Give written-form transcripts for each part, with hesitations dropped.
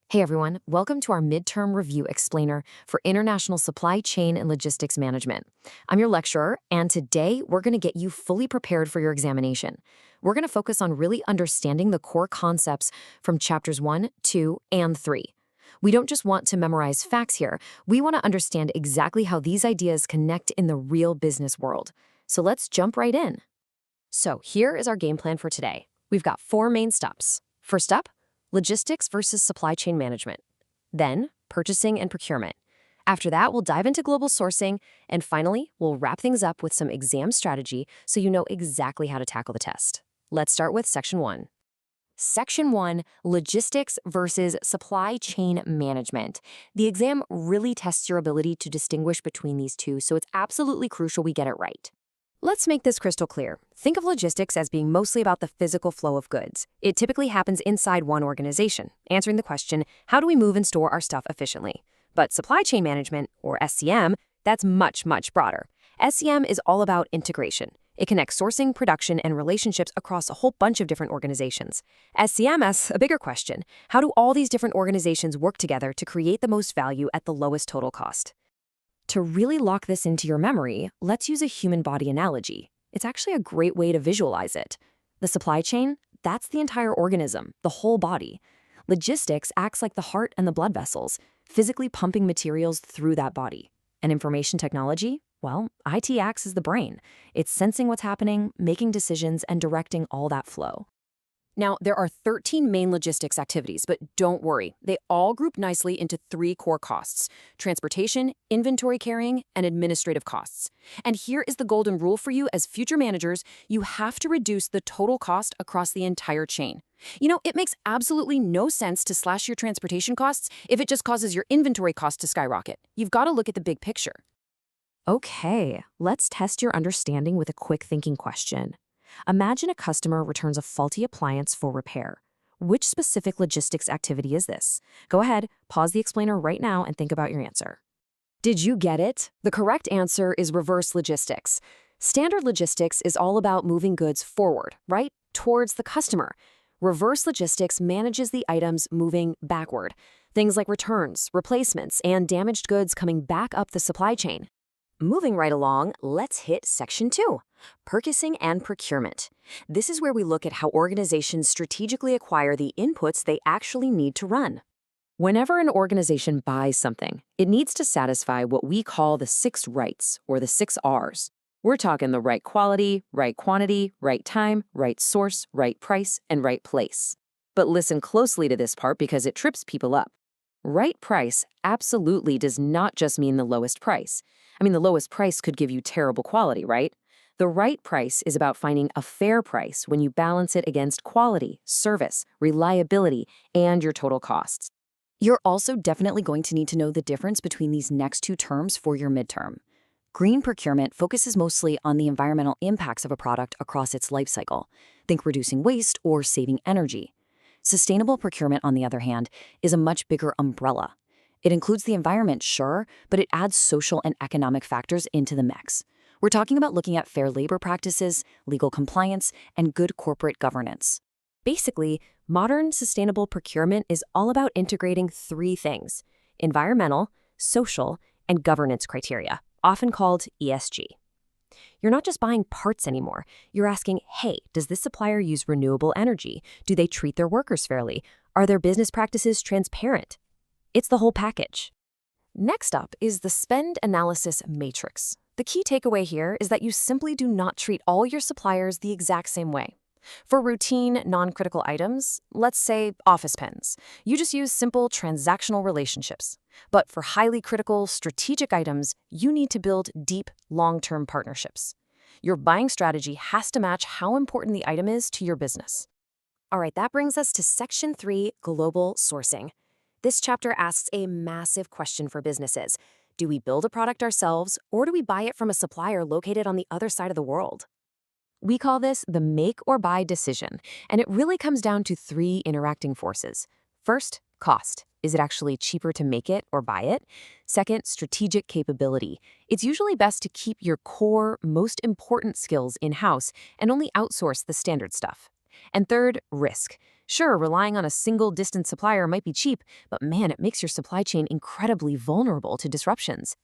Hey everyone, welcome to our midterm review explainer for International Supply Chain and Logistics Management. I'm your lecturer, and today we're going to get you fully prepared for your examination. We're going to focus on really understanding the core concepts from chapters 1, 2, and 3. We don't just want to memorize facts here, we want to understand exactly how these ideas connect in the real business world. So let's jump right in. So here is our game plan for today. We've got 4 main steps. First up, logistics versus supply chain management. Then, purchasing and procurement. After that, we'll dive into global sourcing. And finally, we'll wrap things up with some exam strategy so you know exactly how to tackle the test. Let's start with Section 1. Section 1, logistics versus supply chain management. The exam really tests your ability to distinguish between these two, so it's absolutely crucial we get it right. Let's make this crystal clear. Think of logistics as being mostly about the physical flow of goods. It typically happens inside one organization, answering the question, how do we move and store our stuff efficiently? But supply chain management, or SCM, that's much, much broader. SCM is all about integration. It connects sourcing, production, and relationships across a whole bunch of different organizations. SCM asks a bigger question. How do all these different organizations work together to create the most value at the lowest total cost? To really lock this into your memory, let's use a human body analogy. It's actually a great way to visualize it. The supply chain, that's the entire organism, the whole body. Logistics acts like the heart and the blood vessels, physically pumping materials through that body. And information technology? Well, IT acts as the brain. It's sensing what's happening, making decisions, and directing all that flow. Now, there are 13 main logistics activities, but don't worry. They all group nicely into 3 core costs: transportation, inventory carrying, and administrative costs. And here is the golden rule for you as future managers: you have to reduce the total cost across the entire chain. It makes absolutely no sense to slash your transportation costs if it just causes your inventory costs to skyrocket. You've got to look at the big picture. Okay, let's test your understanding with a quick thinking question. Imagine a customer returns a faulty appliance for repair. Which specific logistics activity is this? Go ahead, pause the explainer right now and think about your answer. Did you get it? The correct answer is reverse logistics. Standard logistics is all about moving goods forward, right? Towards the customer. Reverse logistics manages the items moving backward. Things like returns, replacements, and damaged goods coming back up the supply chain. Moving right along, let's hit Section 2, purchasing and procurement. This is where we look at how organizations strategically acquire the inputs they actually need to run. Whenever an organization buys something, it needs to satisfy what we call the 6 rights, or the 6 R's. We're talking the right quality, right quantity, right time, right source, right price, and right place. But listen closely to this part because it trips people up. Right price absolutely does not just mean the lowest price. The lowest price could give you terrible quality, right? The right price is about finding a fair price when you balance it against quality, service, reliability, and your total costs. You're also definitely going to need to know the difference between these next 2 terms for your midterm. Green procurement focuses mostly on the environmental impacts of a product across its life cycle. Think reducing waste or saving energy. Sustainable procurement, on the other hand, is a much bigger umbrella. It includes the environment, sure, but it adds social and economic factors into the mix. We're talking about looking at fair labor practices, legal compliance, and good corporate governance. Basically, modern sustainable procurement is all about integrating 3 things: environmental, social, and governance criteria, often called ESG. You're not just buying parts anymore. You're asking, hey, does this supplier use renewable energy? Do they treat their workers fairly? Are their business practices transparent? It's the whole package. Next up is the spend analysis matrix. The key takeaway here is that you simply do not treat all your suppliers the exact same way. For routine, non-critical items, let's say office pens, you just use simple transactional relationships. But for highly critical, strategic items, you need to build deep, long-term partnerships. Your buying strategy has to match how important the item is to your business. All right, that brings us to Section 3, global sourcing. This chapter asks a massive question for businesses. Do we build a product ourselves, or do we buy it from a supplier located on the other side of the world? We call this the make or buy decision, and it really comes down to 3 interacting forces. First, cost. Is it actually cheaper to make it or buy it? Second, strategic capability. It's usually best to keep your core, most important skills in-house and only outsource the standard stuff. And third, risk. Sure, relying on a single distant supplier might be cheap, but man, it makes your supply chain incredibly vulnerable to disruptions.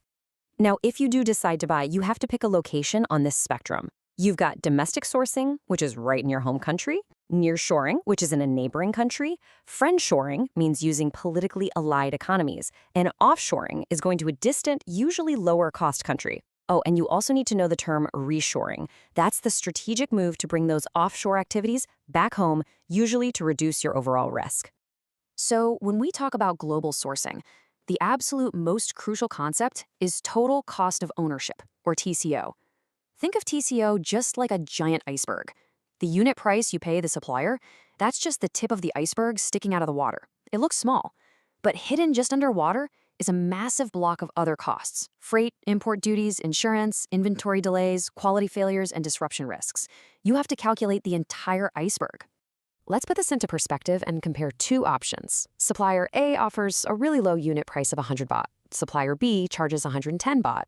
Now, if you do decide to buy, you have to pick a location on this spectrum. You've got domestic sourcing, which is right in your home country, nearshoring, which is in a neighboring country, friendshoring means using politically allied economies, and offshoring is going to a distant, usually lower cost country. Oh, and you also need to know the term reshoring. That's the strategic move to bring those offshore activities back home, usually to reduce your overall risk. So, when we talk about global sourcing, the absolute most crucial concept is total cost of ownership, or TCO. Think of TCO just like a giant iceberg. The unit price you pay the supplier, that's just the tip of the iceberg sticking out of the water. It looks small, but hidden just underwater is a massive block of other costs: freight, import duties, insurance, inventory delays, quality failures, and disruption risks. You have to calculate the entire iceberg. Let's put this into perspective and compare two options. Supplier A offers a really low unit price of 100 baht. Supplier B charges 110 baht.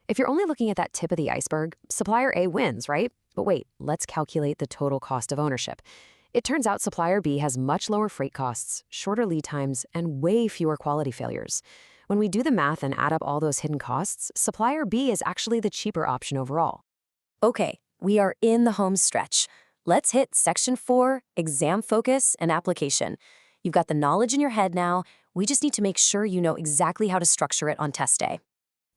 If you're only looking at that tip of the iceberg, supplier A wins, right? But wait, let's calculate the total cost of ownership. It turns out supplier B has much lower freight costs, shorter lead times, and way fewer quality failures. When we do the math and add up all those hidden costs, supplier B is actually the cheaper option overall. Okay, we are in the home stretch. Let's hit Section 4, Exam Focus and Application. You've got the knowledge in your head now. We just need to make sure you know exactly how to structure it on test day.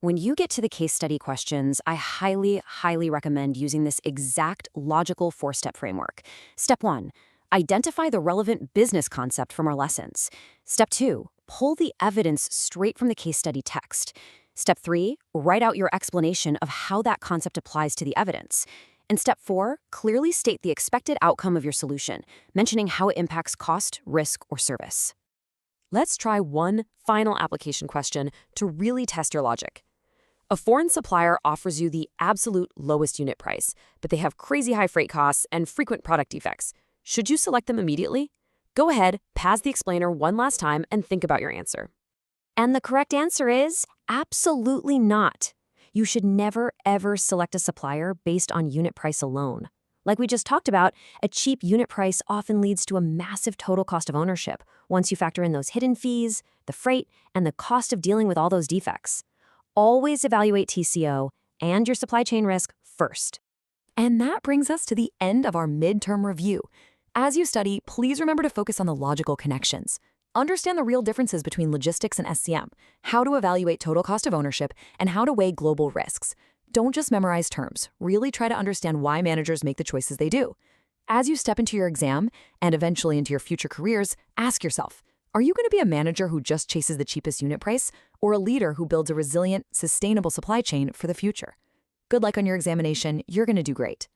When you get to the case study questions, I highly recommend using this exact logical four-step framework. Step 1, identify the relevant business concept from our lessons. Step 2, pull the evidence straight from the case study text. Step 3, write out your explanation of how that concept applies to the evidence. And step 4, clearly state the expected outcome of your solution, mentioning how it impacts cost, risk, or service. Let's try one final application question to really test your logic. A foreign supplier offers you the absolute lowest unit price, but they have crazy high freight costs and frequent product defects. Should you select them immediately? Go ahead, pause the explainer one last time, and think about your answer. And the correct answer is absolutely not. You should never, ever select a supplier based on unit price alone. Like we just talked about, a cheap unit price often leads to a massive total cost of ownership once you factor in those hidden fees, the freight, and the cost of dealing with all those defects. Always evaluate TCO and your supply chain risk first. And that brings us to the end of our midterm review. As you study, please remember to focus on the logical connections. Understand the real differences between logistics and SCM, how to evaluate total cost of ownership, and how to weigh global risks. Don't just memorize terms. Really try to understand why managers make the choices they do. As you step into your exam, and eventually into your future careers, ask yourself, are you going to be a manager who just chases the cheapest unit price, or a leader who builds a resilient, sustainable supply chain for the future? Good luck on your examination. You're going to do great.